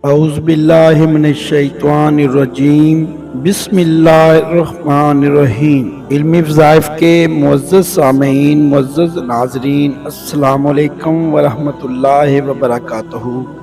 اعوذ باللہ من الشیطان الرجیم، بسم اللہ الرحمن الرحیم۔ علمی وظائف کے معزز سامعین، معزز ناظرین، السلام علیکم ورحمۃ اللہ وبرکاتہ۔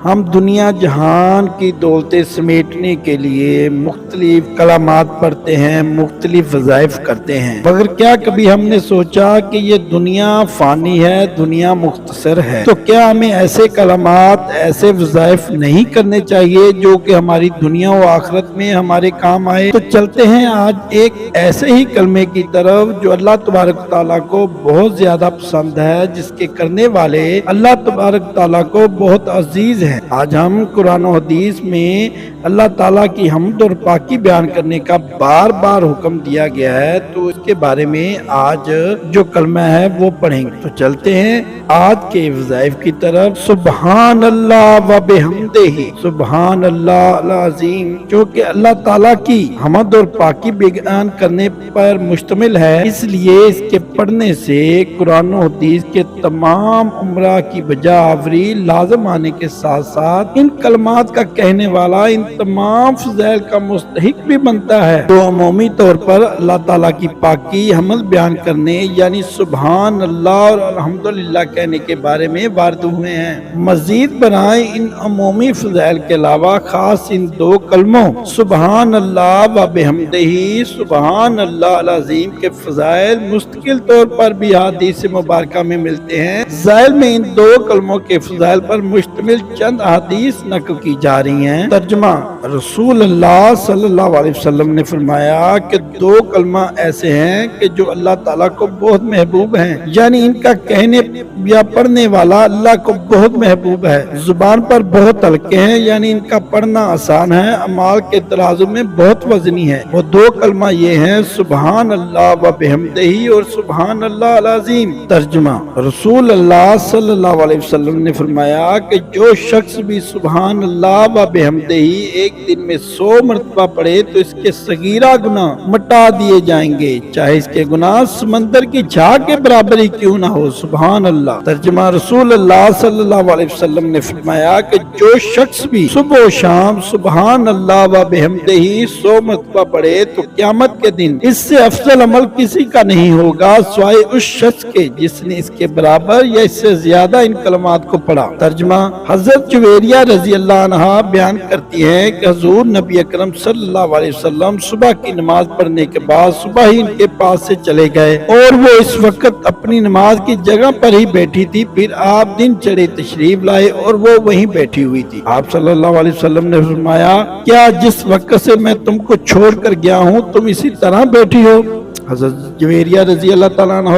ہم دنیا جہان کی دولتیں سمیٹنے کے لیے مختلف کلمات پڑھتے ہیں، مختلف وظائف کرتے ہیں، مگر کیا کبھی ہم نے سوچا کہ یہ دنیا فانی ہے، دنیا مختصر ہے؟ تو کیا ہمیں ایسے کلمات، ایسے وظائف نہیں کرنے چاہیے جو کہ ہماری دنیا و آخرت میں ہمارے کام آئے؟ تو چلتے ہیں آج ایک ایسے ہی کلمے کی طرف جو اللہ تبارک تعالیٰ کو بہت زیادہ پسند ہے، جس کے کرنے والے اللہ تبارک تعالیٰ کو بہت عزیز ہیں۔ آج ہم قرآن و حدیث میں اللہ تعالیٰ کی حمد اور پاکی بیان کرنے کا بار بار حکم دیا گیا ہے، تو اس کے بارے میں آج جو کلمہ ہے وہ پڑھیں گے۔ تو چلتے ہیں آج کے وظائف کی طرف۔ سبحان اللہ و بحمدہ، سبحان اللہ العظیم، جو کہ اللہ تعالیٰ کی حمد اور پاکی بیان کرنے پر مشتمل ہے، اس لیے اس کے پڑھنے سے قرآن و حدیث کے تمام عمرہ کی بجا آوری لازم آنے کے ساتھ ساتھ ان کلمات کا کہنے والا ان تمام فضائل کا مستحق بھی بنتا ہے۔ تو عمومی طور پر اللہ تعالیٰ کی پاکی حمد بیان کرنے یعنی سبحان اللہ اور الحمدللہ کہنے کے بارے میں وارد ہوئے ہیں۔ مزید برائے ان عمومی فضائل کے علاوہ خاص ان دو کلموں سبحان اللہ و بحمدہ، سبحان اللہ العظیم کے فضائل مستقل طور پر بھی حدیث مبارکہ میں ملتے ہیں۔ ذیل میں ان دو کلموں کے فضائل پر مشتمل چند حدیث نقل کی جا رہی ہیں۔ ترجمہ: رسول اللہ صلی اللہ علیہ وسلم نے فرمایا کہ دو کلمہ ایسے ہیں کہ جو اللہ تعالیٰ کو بہت محبوب ہیں، یعنی ان کا کہنے یا پڑھنے والا اللہ کو بہت محبوب ہے، زبان پر بہت ہلکے ہیں، یعنی ان کا پڑھنا آسان ہے، اعمال کے ترازو میں بہت وزنی ہے۔ وہ دو کلمہ یہ ہیں سبحان اللہ و بحمدہ اور سبحان اللہ العظیم۔ ترجمہ: رسول اللہ صلی اللہ علیہ وسلم نے فرمایا کہ جو شخص بھی سبحان اللہ و بحمدہ ایک دن میں 100 مرتبہ پڑھے تو اس کے صغیرہ گناہ مٹا دیے جائیں گے، چاہے اس کے گناہ سمندر کی جھاگ کے برابر ہی کیوں نہ ہو۔ سبحان اللہ۔ ترجمہ: رسول اللہ صلی اللہ علیہ وسلم نے فرمایا کہ جو شخص بھی صبح و شام سبحان اللہ و بحمدہ 100 مرتبہ پڑھے تو قیامت کے دن اس سے افضل عمل کسی کا نہیں ہوگا سوائے اس شخص کے جس نے اس کے برابر یا اس سے زیادہ ان کلمات کو پڑھا۔ ترجمہ: حضرت جویریہ رضی اللہ عنہا بیان کرتی ہیں کہ حضور نبی اکرم صلی اللہ علیہ وسلم صبح کی نماز پڑھنے کے بعد صبح ہی ان کے پاس سے چلے گئے اور وہ اس وقت اپنی نماز کی جگہ پر ہی بیٹھی تھی۔ پھر آپ دن چڑھے تشریف لائے اور وہ وہیں بیٹھی ہوئی تھی۔ آپ صلی اللہ علیہ وسلم نے فرمایا، کیا جس وقت سے میں تم کو چھوڑ کر گیا ہوں تم اسی طرح بیٹھی ہو؟ حضرت جویریہ رضی اللہ تعالیٰ عنہ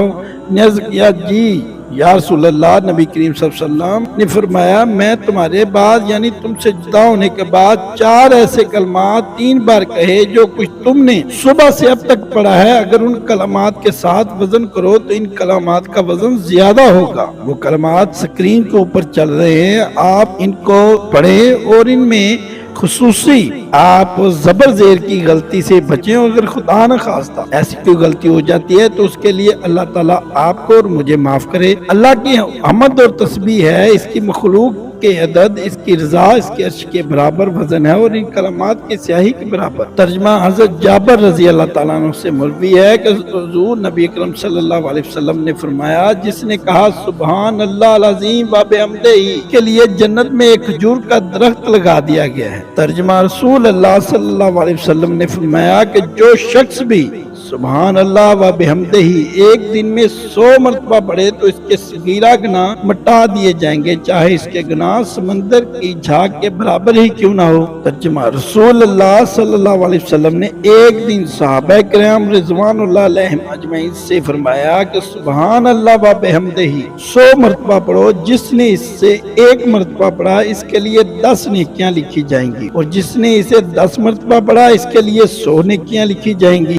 نے عرض کیا، جی یا رسول اللہ۔ نبی کریم صلی اللہ علیہ وسلم نے فرمایا، میں تمہارے بعد یعنی تم سے جدا ہونے کے بعد 4 ایسے کلمات 3 بار کہے جو کچھ تم نے صبح سے اب تک پڑھا ہے، اگر ان کلمات کے ساتھ وزن کرو تو ان کلمات کا وزن زیادہ ہوگا۔ وہ کلمات سکرین کے اوپر چل رہے ہیں، آپ ان کو پڑھیں اور ان میں خصوصی آپ زبر زیر کی غلطی سے بچیں، اگر خدا نہ خواستہ ایسی کوئی غلطی ہو جاتی ہے تو اس کے لیے اللہ تعالیٰ آپ کو اور مجھے معاف کرے۔ اللہ کی حمد اور تسبیح ہے، اس کی مخلوق کے عدد، اس کی رضا اس کے عرش کے برابر وزن ہے اور ان کلمات کی سیاہی کے برابر۔ ترجمہ: حضرت جابر رضی اللہ تعالیٰ عنہ سے مروی ہے کہ حضور نبی اکرم صلی اللہ علیہ وسلم نے فرمایا، جس نے کہا سبحان اللہ العظیم و بحمدہ کے لیے جنت میں ایک کھجور کا درخت لگا دیا گیا ہے۔ ترجمہ: رسول اللہ صلی اللہ علیہ وسلم نے فرمایا کہ جو شخص بھی سبحان اللہ و بحمدہ ایک دن میں 100 مرتبہ پڑھے تو اس کے صغیرہ گناہ مٹا دیے جائیں گے، چاہے اس کے گناہ سمندر کی جھاگ کے برابر ہی کیوں نہ ہو۔ ترجمہ: رسول اللہ صلی اللہ علیہ وسلم نے ایک دن صحابہ کرام رضوان اللہ علیہم اجمعین سے فرمایا کہ سبحان اللہ و بحمدہ 100 مرتبہ پڑھو، جس نے اس سے 1 مرتبہ پڑھا اس کے لیے 10 نیکیاں لکھی جائیں گی، اور جس نے اسے 10 مرتبہ پڑھا اس کے لیے 100 نیکیاں لکھی جائیں گی،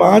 5